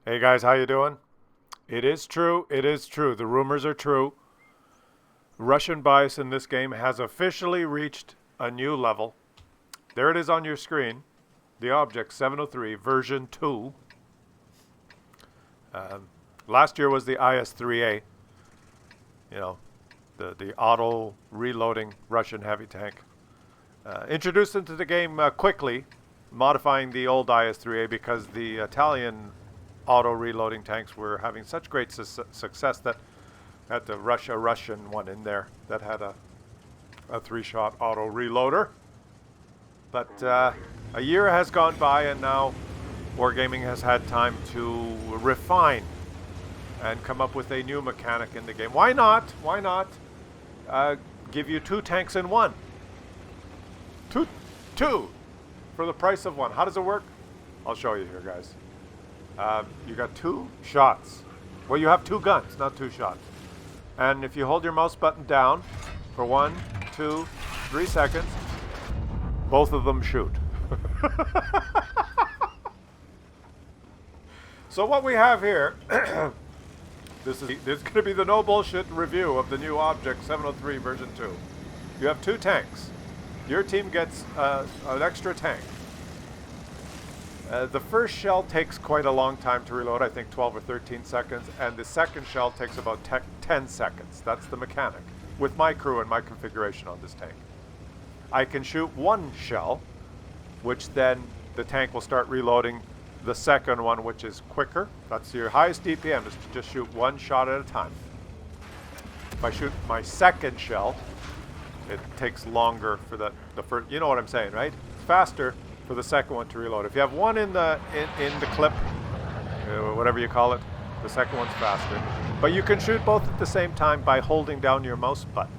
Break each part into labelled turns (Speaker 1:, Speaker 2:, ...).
Speaker 1: Hey guys, how you doing? It is true. It is true. The rumors are true. Russian bias in this game has officially reached a new level. There it is on your screen. The object 703 version 2. Last year was the IS-3A. You know, the auto reloading Russian heavy tank. Introduced into the game quickly, modifying the old IS-3A because the Italian auto reloading tanks were having such great success that had to rush a Russian one in there that had a three-shot auto reloader. But a year has gone by and now Wargaming has had time to refine and come up with a new mechanic in the game. Why not? Why not give you two tanks in one? Two for the price of one. How does it work? I'll show you here, guys. You got two shots. Well, you have two guns, not two shots. And if you hold your mouse button down for 1, 2, 3 seconds, both of them shoot. So what we have here, this is going to be the no bullshit review of the new Object 703 version 2. You have two tanks. Your team gets an extra tank. The first shell takes quite a long time to reload, I think 12 or 13 seconds, and the second shell takes about 10 seconds. That's the mechanic, with my crew and my configuration on this tank. I can shoot one shell, which then the tank will start reloading the second one, which is quicker. That's your highest DPM, is to just shoot one shot at a time. If I shoot my second shell, it takes longer for the first, you know what I'm saying, right? Faster for the second one to reload. If you have one in the clip, whatever you call it, the second one's faster. But you can shoot both at the same time by holding down your mouse button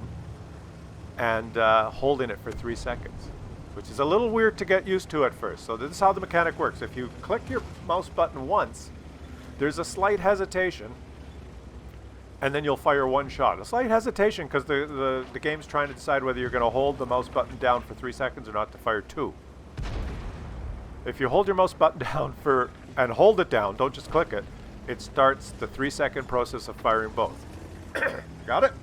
Speaker 1: and holding it for 3 seconds, which is a little weird to get used to at first. So this is how the mechanic works. If you click your mouse button once, there's a slight hesitation, and then you'll fire one shot. A slight hesitation because the game's trying to decide whether you're going to hold the mouse button down for 3 seconds or not to fire two. If you hold your mouse button down and hold it down, don't just click it, it starts the 3-second process of firing both. Got it?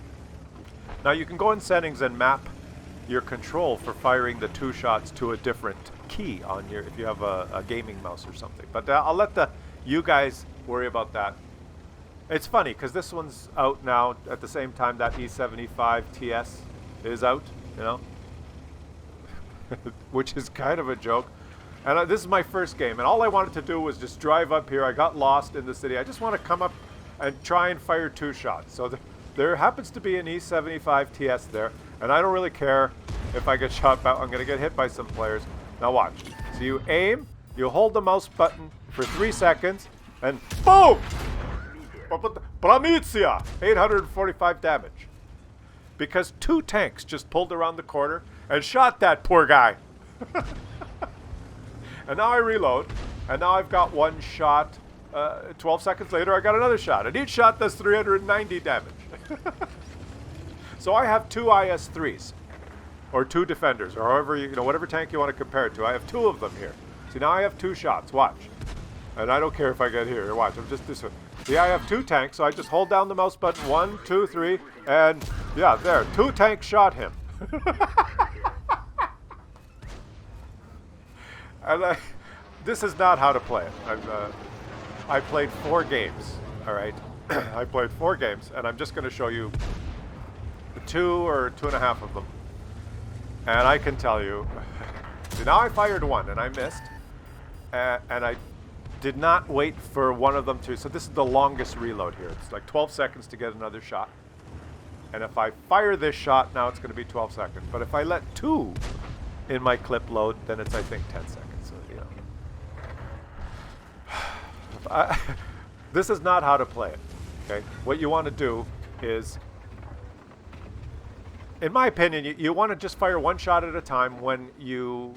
Speaker 1: Now you can go in settings and map your control for firing the two shots to a different key on your, if you have a gaming mouse or something. But I'll let you guys worry about that. It's funny because this one's out now at the same time that E75 TS is out, you know, which is kind of a joke. And this is my first game, and all I wanted to do was just drive up here. I got lost in the city. I just want to come up and try and fire two shots. So there happens to be an E75 TS there, and I don't really care if I get shot back. I'm going to get hit by some players. Now watch. So you aim, you hold the mouse button for 3 seconds, and boom! Bramizia! 845 damage. Because two tanks just pulled around the corner and shot that poor guy. And now I reload, and now I've got one shot. 12 seconds later, I got another shot, and each shot does 390 damage. So I have two IS-3s, or two defenders, or however you know, whatever tank you want to compare it to. I have two of them here. See, now I have two shots. Watch, and I don't care if I get here. Watch, I'm just this one. See, I have two tanks, so I just hold down the mouse button. 1, 2, 3, and yeah, there. Two tanks shot him. And this is not how to play it. I played 4 games, all right? I played 4 games, and I'm just going to show you 2 or 2.5 of them. And I can tell you, see, now I fired one, and I missed. And I did not wait for one of them to, so this is the longest reload here. It's like 12 seconds to get another shot. And if I fire this shot, now it's going to be 12 seconds. But if I let 2 in my clip load, then it's, I think, 10 seconds. So, you know. This is not how to play it, okay? What you want to do is, in my opinion, you want to just fire one shot at a time when you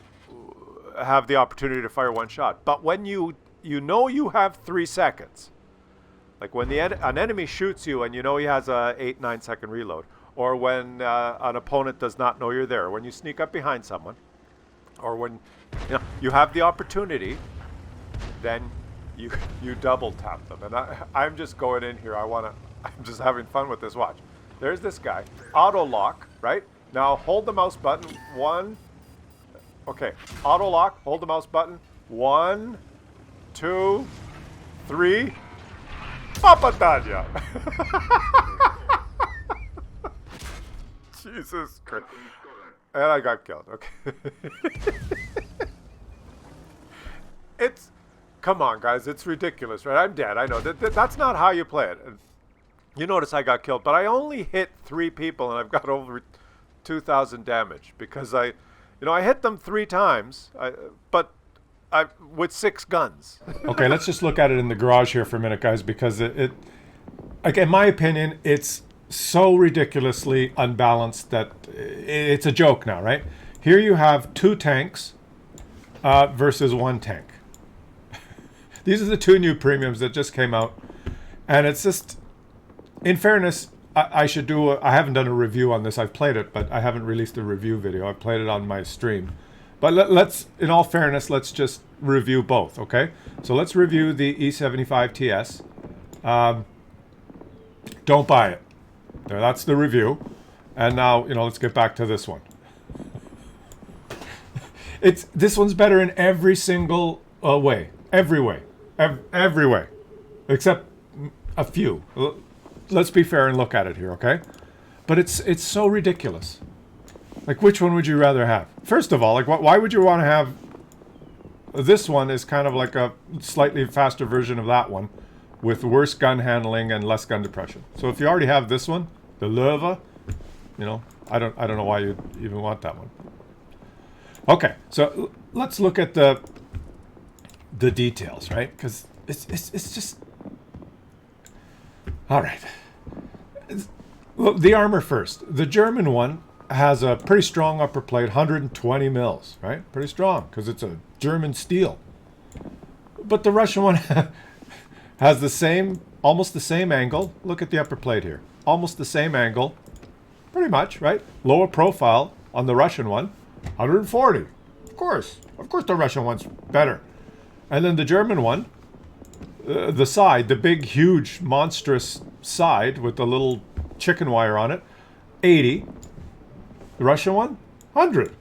Speaker 1: have the opportunity to fire one shot. But when you know you have 3 seconds, like when an enemy shoots you and you know he has a 8-9 second reload, or when an opponent does not know you're there, when you sneak up behind someone, or when you have the opportunity, then you double tap them. And I'm just going in here. I'm just having fun with this. Watch. There's this guy. Auto lock, right? Now hold the mouse button. Okay. Auto lock. Hold the mouse button. 1, 2, 3. Papadanya. Jesus Christ. And I got killed. Okay. Come on, guys. It's ridiculous, right? I'm dead. I know. That's not how you play it. You notice I got killed, but I only hit 3 people, and I've got over 2,000 damage because I hit them 3 times, but with 6 guns.
Speaker 2: Okay, let's just look at it in the garage here for a minute, guys, because like, in my opinion, it's so ridiculously unbalanced that it's a joke now, right? Here you have 2 tanks versus 1 tank. These are the 2 new premiums that just came out, and it's just, in fairness, I haven't done a review on this. I've played it, but I haven't released a review video. I've played it on my stream. But let's, in all fairness, let's just review both, okay? So let's review the E75 TS. Don't buy it. There, that's the review. And now, let's get back to this one. This one's better in every single way. Every way. Every way. Except a few. Let's be fair and look at it here, okay? But it's so ridiculous. Like, which one would you rather have? First of all, like, why would you want to have... This one is kind of like a slightly faster version of that one with worse gun handling and less gun depression. So if you already have this one, the Löwe, I don't know why you'd even want that one. Okay, so let's look at the details, right? Because it's just... All right. Well, the armor first. The German one has a pretty strong upper plate, 120 mils, right? Pretty strong, because it's a German steel. But the Russian one has almost the same angle. Look at the upper plate here. Almost the same angle. Pretty much, right? Lower profile on the Russian one, 140. Of course the Russian one's better. And then the German one, the side, the big, huge, monstrous side with the little chicken wire on it, 80. The Russian one, 100.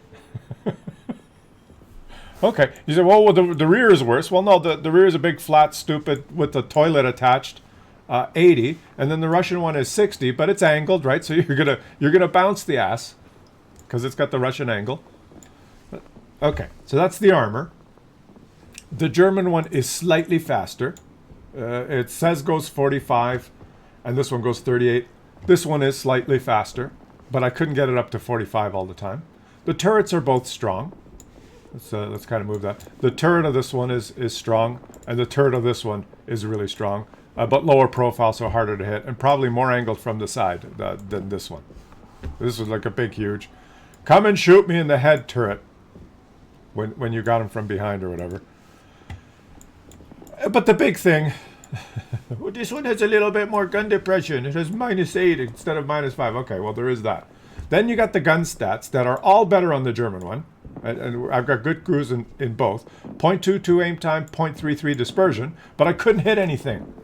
Speaker 2: Okay. You say, well, the rear is worse. Well, no, the rear is a big, flat, stupid, with the toilet attached, 80. And then the Russian one is 60, but it's angled, right? So you're gonna bounce the ass because it's got the Russian angle. Okay, so that's the armor. The German one is slightly faster. It says goes 45, and this one goes 38. This one is slightly faster, but I couldn't get it up to 45 all the time. The turrets are both strong. Let's kind of move that. The turret of this one is strong, and the turret of this one is really strong, but lower profile, so harder to hit, and probably more angled from the side than this one. This was like a big, huge, come and shoot me in the head turret when you got him from behind or whatever. But the big thing, well, this one has a little bit more gun depression. It has -8 instead of -5. Okay, well, there is that. Then you got the gun stats that are all better on the German one. And I've got good crews in both. 0.22 aim time, 0.33 dispersion, but I couldn't hit anything.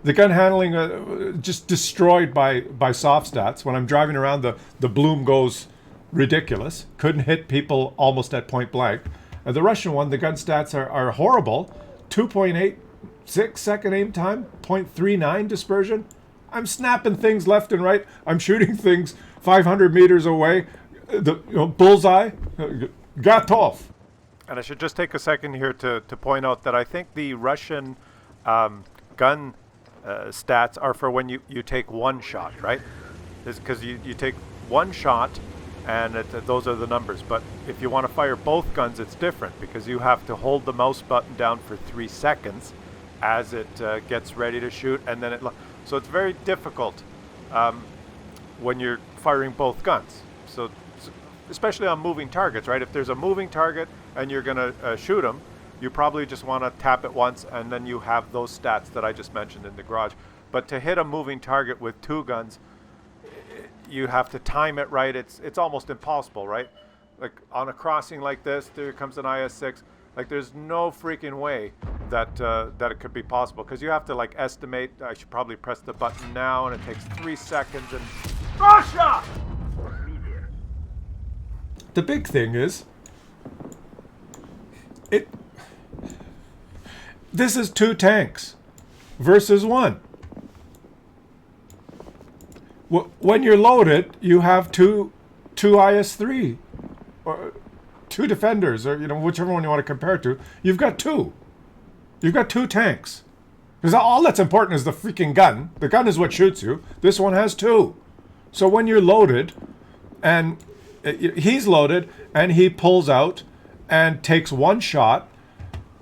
Speaker 2: The gun handling just destroyed by soft stats. When I'm driving around, the bloom goes ridiculous. Couldn't hit people almost at point blank. And the Russian one, the gun stats are horrible. 2.86 second aim time, 0.39 dispersion. I'm snapping things left and right. I'm shooting things 500 meters away. Bullseye, Gatov.
Speaker 1: And I should just take a second here to point out that I think the Russian gun stats are for when you take one shot, right? Because you take one shot, and those are the numbers. But if you want to fire both guns, it's different, because you have to hold the mouse button down for 3 seconds as it gets ready to shoot, and then so it's very difficult when you're firing both guns. So especially on moving targets, right? If there's a moving target and you're going to shoot them, you probably just want to tap it once, and then you have those stats that I just mentioned in the garage. But to hit a moving target with 2 guns, you have to time it right. It's almost impossible, right? Like on a crossing like this, there comes an IS-6. Like, there's no freaking way that it could be possible, because you have to like estimate. I should probably press the button now, and it takes 3 seconds. And Russia.
Speaker 2: The big thing is, this is 2 tanks versus 1. When you're loaded, you have two IS-3 or 2 defenders, or whichever one you want to compare it to. You've got 2. You've got 2 tanks. Because all that's important is the freaking gun. The gun is what shoots you. This one has 2. So when you're loaded, and he's loaded, and he pulls out and takes 1 shot,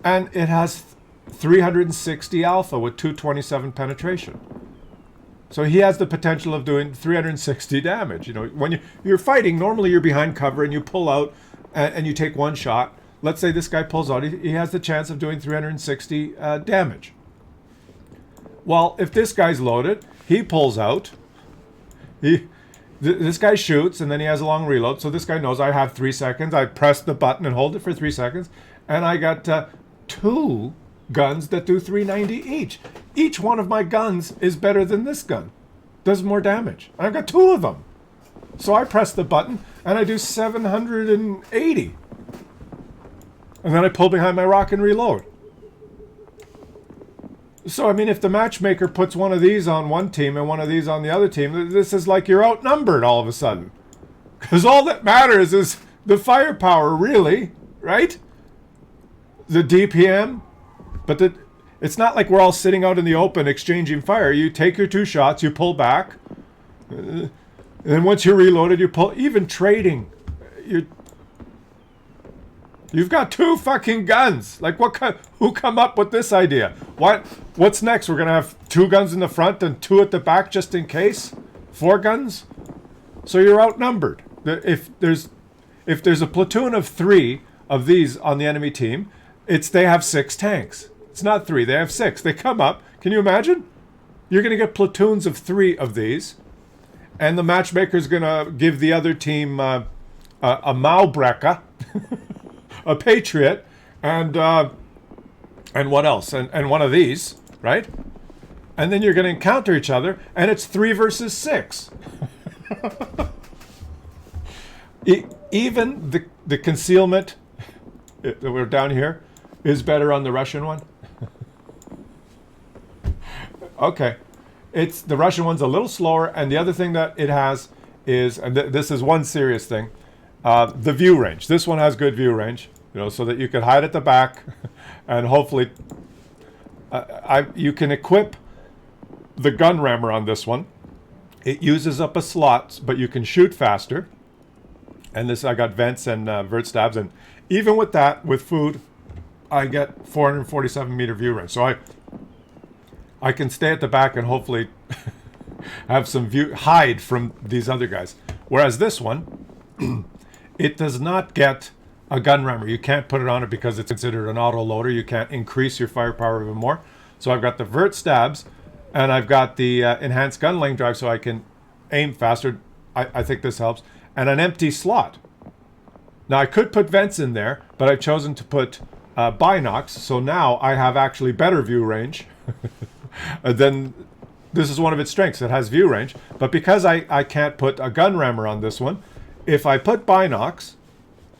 Speaker 2: and it has 360 alpha with 227 penetration. So he has the potential of doing 360 damage. When you're fighting, normally you're behind cover and you pull out and you take 1 shot. Let's say this guy pulls out, he has the chance of doing 360 damage. Well, if this guy's loaded, he pulls out, this guy shoots, and then he has a long reload. So this guy knows I have 3 seconds. I press the button and hold it for 3 seconds, and I got 2 guns that do 390 each. Each one of my guns is better than this gun. Does more damage. I've got 2 of them. So I press the button and I do 780. And then I pull behind my rock and reload. So, I mean, if the matchmaker puts one of these on one team and one of these on the other team, this is like you're outnumbered all of a sudden. Because all that matters is the firepower, really, right? The DPM. But it's not like we're all sitting out in the open exchanging fire. You take your 2 shots, you pull back, and then once you're reloaded, you pull. Even trading, you've got 2 fucking guns. Like who come up with this idea? What's next? We're gonna have 2 guns in the front and 2 at the back just in case. 4 guns. So you're outnumbered. If there's a platoon of 3 of these on the enemy team, they have 6 tanks. It's not 3, they have 6. They come up. Can you imagine? You're going to get platoons of 3 of these, and the matchmaker's going to give the other team a Maubrecker, a Patriot, and what else? And one of these, right? And then you're going to encounter each other, and it's 3 versus 6. Even the concealment that we're down here is better on the Russian one. Okay. The Russian one's a little slower, and the other thing that it has is, and this is one serious thing, the view range. This one has good view range, so that you could hide at the back, and hopefully you can equip the gun rammer on this one. It uses up a slot, but you can shoot faster. And this, I got vents and vert stabs, and even with that, with food, I get 447 meter view range. So I can stay at the back and hopefully have some hide from these other guys. Whereas this one, it does not get a gun rammer. You can't put it on it because it's considered an auto loader. You can't increase your firepower even more. So I've got the vert stabs, and I've got the enhanced gun length drive, so I can aim faster. I think this helps. And an empty slot. Now I could put vents in there, but I've chosen to put binocs, so now I have actually better view range. Then this is one of its strengths. It has view range, but because I can't put a gun rammer on this one, if I put binocs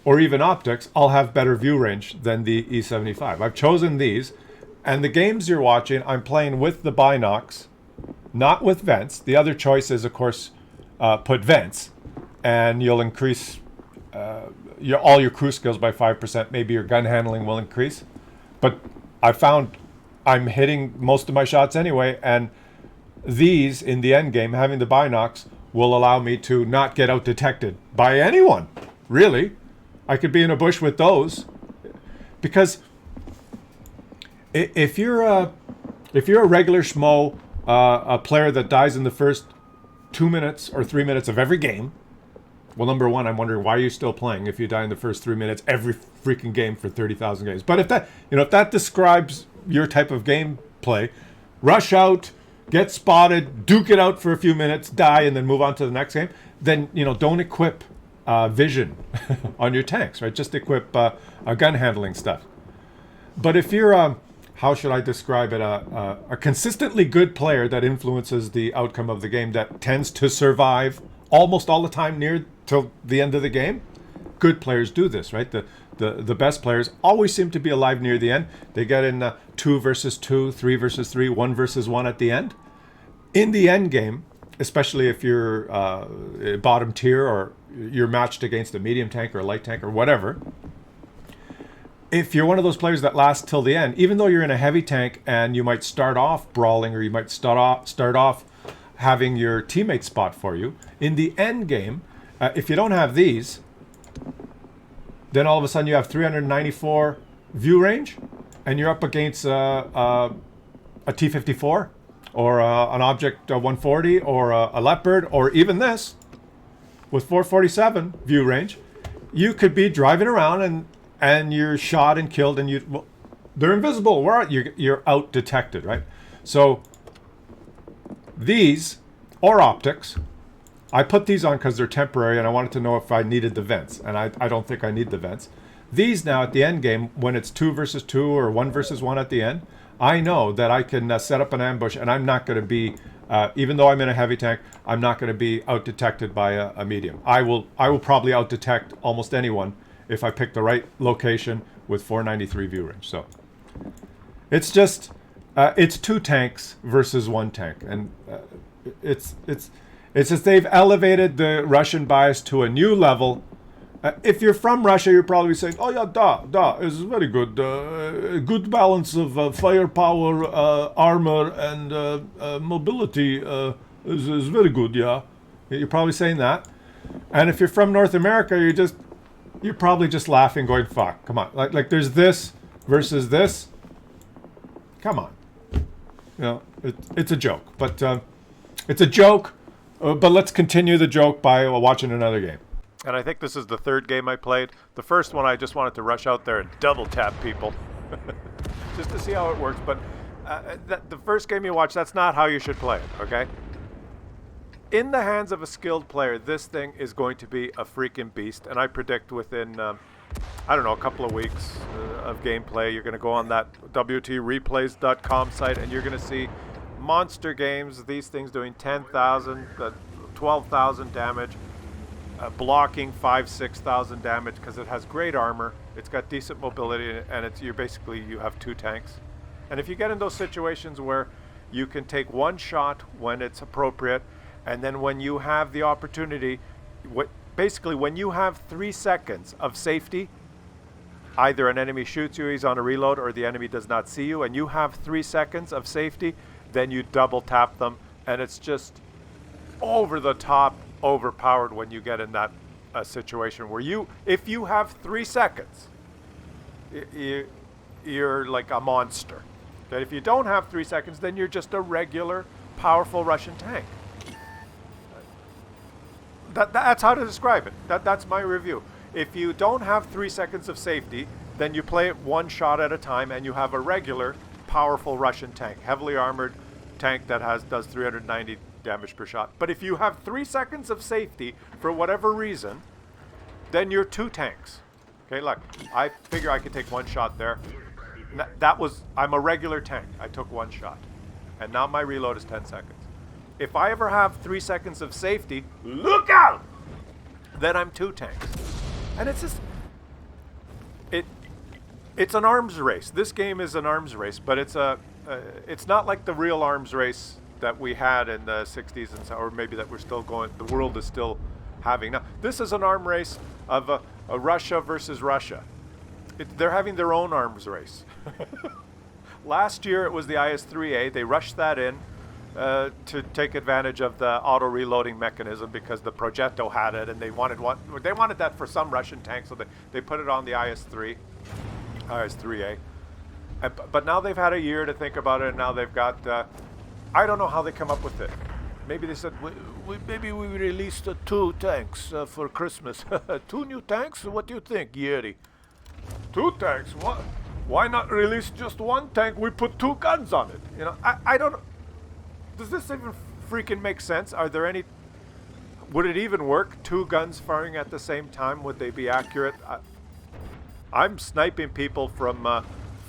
Speaker 2: or even optics, I'll have better view range than the E75. I've chosen these, and the games you're watching, I'm playing with the binocs, not with vents. The other choice is, of course, put vents, and you'll increase all your crew skills by 5%. Maybe your gun handling will increase. But I found I'm hitting most of my shots anyway, and these, in the end game, having the binocs, will allow me to not get out detected by anyone, really. I could be in a bush with those. Because if you're a regular schmo, a player that dies in the first 2 minutes or 3 minutes of every game, well, number one, I'm wondering why you're still playing if you die in the first 3 minutes every freaking game for 30,000 games. But if that describes your type of gameplay, rush out, get spotted, duke it out for a few minutes, die, and then move on to the next game, then don't equip vision on your tanks, right? Just equip gun handling stuff. But if you're how should I describe it? A consistently good player that influences the outcome of the game, that tends to survive almost all the time near till the end of the game. Good players do this, right? The best players always seem to be alive near the end. They get in 2 versus 2, 3 versus 3, 1 versus 1 at the end. In the end game, especially if you're bottom tier or you're matched against a medium tank or a light tank or whatever, if you're one of those players that lasts till the end, even though you're in a heavy tank and you might start off brawling or you might start off having your teammate spot for you, in the end game, if you don't have these, then all of a sudden you have 394 view range and you're up against a T-54 or an Object 140 or a Leopard or even this with 447 view range. You could be driving around and you're shot and killed and they're invisible. Where are you? You're out detected, right? So these or optics, I put these on because they're temporary and I wanted to know if I needed the vents, and I don't think I need the vents. These now at the end game, when it's 2 versus 2 or 1 versus 1 at the end, I know that I can set up an ambush and I'm not going to be, even though I'm in a heavy tank, I'm not going to be out detected by a medium. I will probably out detect almost anyone if I pick the right location with 493 view range. So it's just it's 2 tanks versus 1 tank, and it's just they've elevated the Russian bias to a new level. If you're from Russia, you're probably saying, "Oh yeah, it's very good. Good balance of firepower, armor, and mobility is very good." Yeah, you're probably saying that. And if you're from North America, you're probably just laughing, going, "Fuck, come on!" Like there's this versus this. Come on, it's a joke, but it's a joke. But let's continue the joke by watching another game.
Speaker 1: And I think this is the 3rd game I played. The first one I just wanted to rush out there and double tap people just to see how it works. But the first game you watch, that's not how you should play it, okay? In the hands of a skilled player, this thing is going to be a freaking beast. And I predict within, I don't know, a couple of weeks of gameplay, you're going to go on that WOTreplays.com site and you're going to see monster games, these things doing 10,000, 12,000 damage. Blocking 5,000-6,000 damage because it has great armor, it's got decent mobility, and you have 2 tanks. And if you get in those situations where you can take 1 shot when it's appropriate, and then when you have the opportunity, basically when you have 3 seconds of safety, either an enemy shoots you, he's on a reload, or the enemy does not see you, and you have 3 seconds of safety, then you double tap them, and it's just over the top overpowered when you get in that situation where if you have 3 seconds, you're like a monster. But if you don't have 3 seconds, then you're just a regular, powerful Russian tank. That's how to describe it. That's my review. If you don't have 3 seconds of safety, then you play it 1 shot at a time, and you have a regular, powerful Russian tank, heavily armored tank that does 390 damage per shot. But if you have 3 seconds of safety for whatever reason, then you're 2 tanks. Okay, look, I figure I could take 1 shot there. I'm a regular tank. I took 1 shot. And now my reload is 10 seconds. If I ever have 3 seconds of safety, look out! Then I'm 2 tanks. And it's just, it's an arms race. This game is an arms race, but it's not like the real arms race that we had in the 60s and so, or maybe that we're still going, the world is still having. Now, this is an arm race of a Russia versus Russia. They're having their own arms race. Last year it was the IS-3A. They rushed that in to take advantage of the auto-reloading mechanism because the Progetto had it, and they wanted that for some Russian tanks, so they put it on the IS-3A. But now they've had a year to think about it, and now they've got I don't know how they come up with it. Maybe they said, maybe we released 2 tanks for Christmas. 2 new tanks? What do you think, Yeri? 2 tanks? What? Why not release just 1 tank? We put 2 guns on it. I don't know. Does this even freaking make sense? Would it even work? 2 guns firing at the same time? Would they be accurate? I'm sniping people from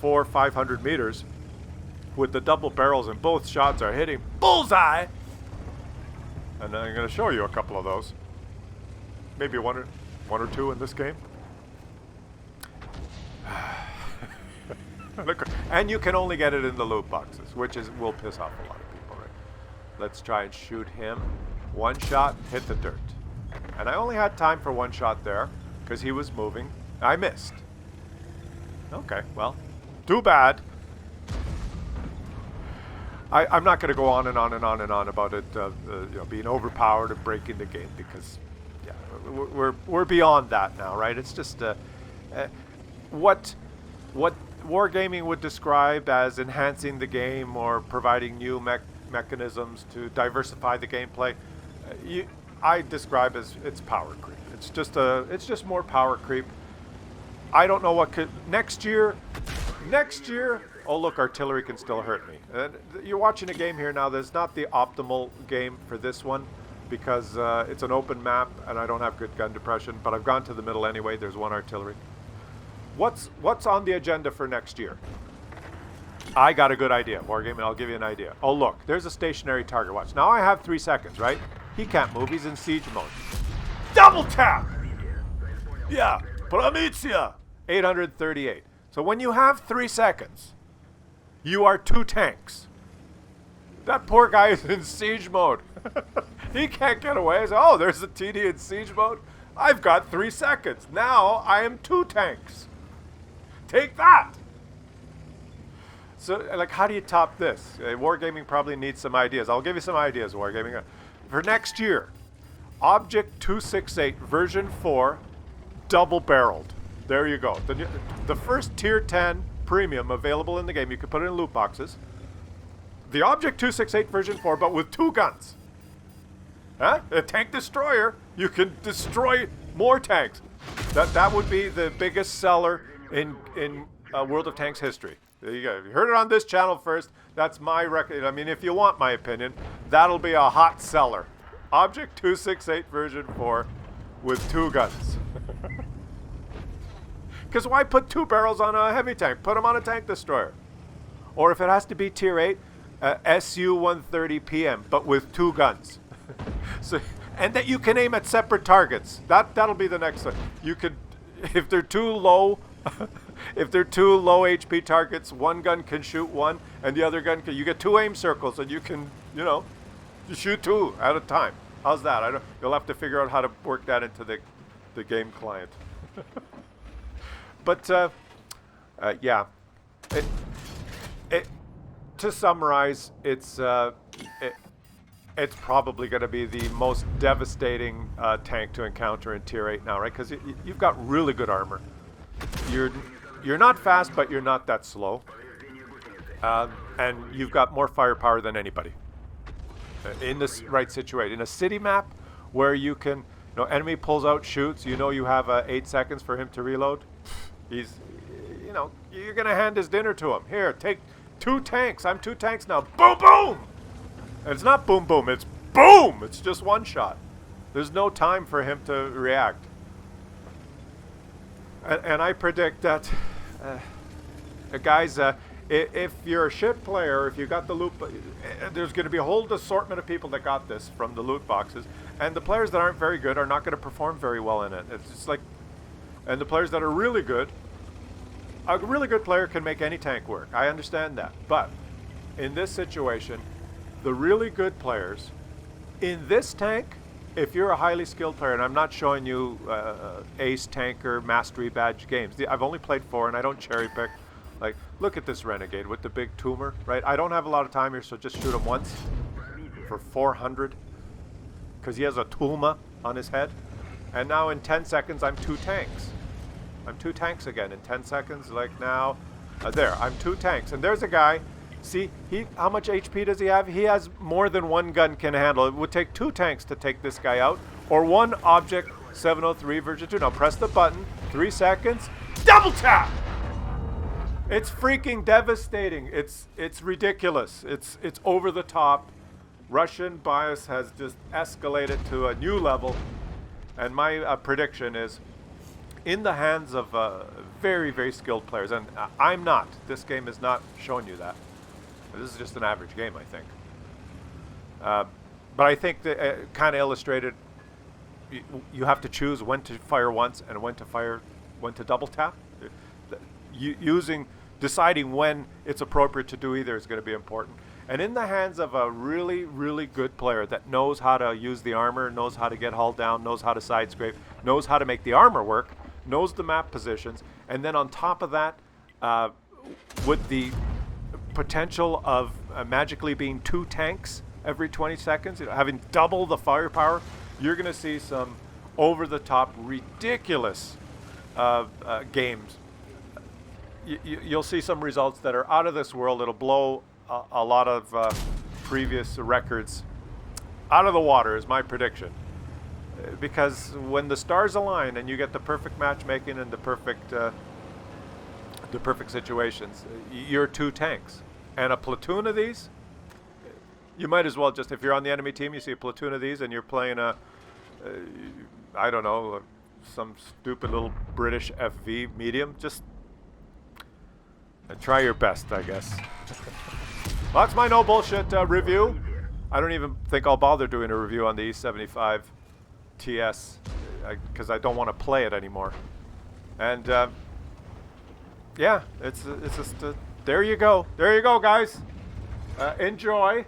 Speaker 1: 400-500 meters. with the double barrels, and both shots are hitting bullseye. And I'm going to show you a couple of those. Maybe one or two in this game. Look, and you can only get it in the loot boxes, which will piss off a lot of people, right? Let's try and shoot him. One shot, hit the dirt. And I only had time for one shot there because he was moving. I missed. Okay, well, too bad. I'm not going to go on and on and on and on about it, being overpowered and breaking the game, because we're beyond that now, right? It's just what wargaming would describe as enhancing the game or providing new mechanisms to diversify the gameplay. I describe as it's power creep. It's just more power creep. I don't know what could next year. Oh, look, artillery can still hurt me. You're watching a game here now that's not the optimal game for this one, because it's an open map and I don't have good gun depression, but I've gone to the middle anyway. There's one artillery. What's on the agenda for next year? I got a good idea. Wargaming, I'll give you an idea. Oh, look, there's a stationary target. Watch. Now I have 3 seconds, right? He can't move. He's in siege mode. Double tap! Yeah, Promizia! 838. So when you have 3 seconds, you are 2 tanks. That poor guy is in siege mode. He can't get away. So, oh, there's a TD in siege mode. I've got 3 seconds. Now I am 2 tanks. Take that! So, like, how do you top this? Wargaming probably needs some ideas. I'll give you some ideas, Wargaming. For next year, Object 268 version 4, double-barreled. There you go. The first tier 10 premium available in the game. You can put it in loot boxes. The Object 268 version 4, but with 2 guns. Huh? A tank destroyer. You can destroy more tanks. That would be the biggest seller in World of Tanks history. There you go. You heard it on this channel first. That's my record. I mean, if you want my opinion, that'll be a hot seller. Object 268 version 4 with 2 guns. Because why put 2 barrels on a heavy tank? Put them on a tank destroyer. Or if it has to be tier 8, SU-130 PM, but with 2 guns. And that you can aim at separate targets. That'll be the next one. You could, if they're too low, if they're 2 low HP targets, one gun can shoot one, and the other gun can. You get 2 aim circles, and you can, you shoot 2 at a time. How's that? You'll have to figure out how to work that into the game client. But yeah, to summarize, it's probably going to be the most devastating tank to encounter in tier 8 now, right? Because you've got really good armor. You're not fast, but you're not that slow, and you've got more firepower than anybody in this right situation. In a city map where you can, enemy pulls out, shoots, you have 8 seconds for him to reload. He's, you're going to hand his dinner to him. Here, take 2 tanks. I'm 2 tanks now. Boom, boom! And it's not boom, boom. It's boom! It's just one shot. There's no time for him to react. And I predict that, guys, if you're a shit player, if you got the loot, there's going to be a whole assortment of people that got this from the loot boxes. And the players that aren't very good are not going to perform very well in it. It's just like... And the players that are really good, a really good player can make any tank work. I understand that. But in this situation, the really good players in this tank, if you're a highly skilled player, and I'm not showing you ace tanker mastery badge games. I've only played 4 and I don't cherry pick. Like, look at this renegade with the big tumor, right? I don't have a lot of time here, so just shoot him once for 400 because he has a tulma on his head. And now in 10 seconds, I'm 2 tanks. I'm 2 tanks again in 10 seconds. Like now, there, I'm 2 tanks. And there's a guy. See, how much HP does he have? He has more than 1 gun can handle. It would take 2 tanks to take this guy out. Or 1 Object 703 version 2. Now press the button. 3 seconds. Double tap! It's freaking devastating. It's ridiculous. It's over the top. Russian bias has just escalated to a new level. And my prediction is, in the hands of very, very skilled players, and I'm not. This game is not showing you that. This is just an average game, I think. But I think that kind of illustrated. You have to choose when to fire once and when to double tap. Deciding when it's appropriate to do either is going to be important. And in the hands of a really, really good player that knows how to use the armor, knows how to get hull down, knows how to side scrape, knows how to make the armor work, knows the map positions, and then on top of that, with the potential of magically being 2 tanks every 20 seconds, having double the firepower, you're going to see some over-the-top, ridiculous games. You'll see some results that are out of this world. It'll blow a lot of previous records out of the water, is my prediction. Because when the stars align and you get the perfect matchmaking and the perfect situations, you're 2 tanks. And a platoon of these, you might as well just, if you're on the enemy team, you see a platoon of these and you're playing I don't know, some stupid little British FV medium, just try your best, I guess. Well, that's my no bullshit review. I don't even think I'll bother doing a review on the E75 TS because I don't want to play it anymore. And yeah, it's just there you go, guys. Enjoy.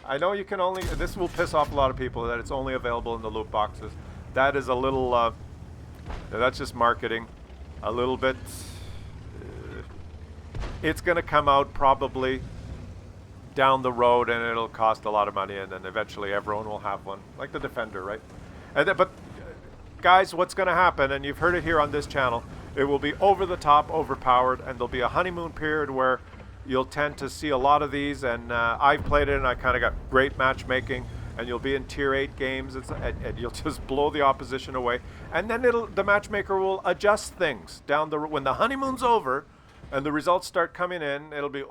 Speaker 1: I know you can only. This will piss off a lot of people that it's only available in the loot boxes. That is a little. That's just marketing, a little bit. It's going to come out probably down the road, and it'll cost a lot of money, and then eventually everyone will have one, like the Defender, right? But guys, what's going to happen, and you've heard it here on this channel, it will be over the top, overpowered, and there'll be a honeymoon period where you'll tend to see a lot of these, and I've played it, and I kind of got great matchmaking, and you'll be in tier 8 games, and you'll just blow the opposition away, and then the matchmaker will adjust things down when the honeymoon's over. And the results start coming in, it'll be,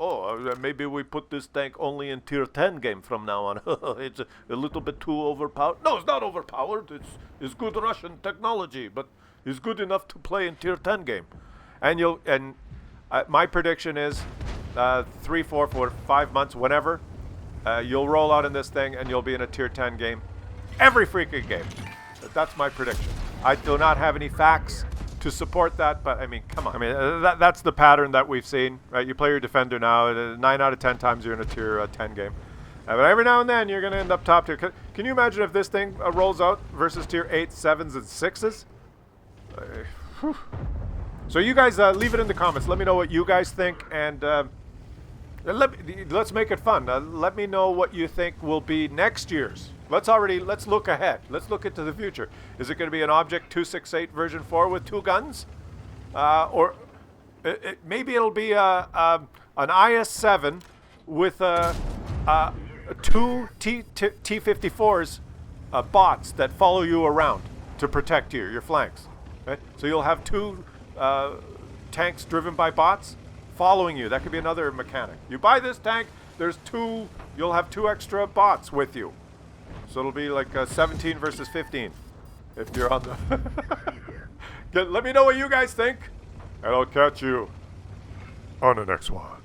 Speaker 1: maybe we put this tank only in tier 10 game from now on. It's a little bit too overpowered. No, it's not overpowered. It's good Russian technology, but it's good enough to play in tier 10 game. And my prediction is 3, 4, 5 months, whenever, you'll roll out in this thing and you'll be in a tier 10 game every freaking game. That's my prediction. I do not have any facts to support that, but I mean, come on. I mean, that's the pattern that we've seen, right? You play your Defender now, 9 out of 10 times you're in a tier 10 game. But every now and then you're going to end up top tier. Can you imagine if this thing rolls out versus tier 8, 7s, and 6s? So you guys leave it in the comments. Let me know what you guys think, and let's make it fun. Let me know what you think will be next year's. Let's look ahead. Let's look into the future. Is it going to be an Object 268 version 4 with 2 guns? Or maybe it'll be an IS-7 with 2 T-54s bots that follow you around to protect your flanks. Right? So you'll have 2 tanks driven by bots following you. That could be another mechanic. You buy this tank, you'll have 2 extra bots with you. So it'll be like 17 versus 15 if you're on the... Let me know what you guys think, and I'll catch you on the next one.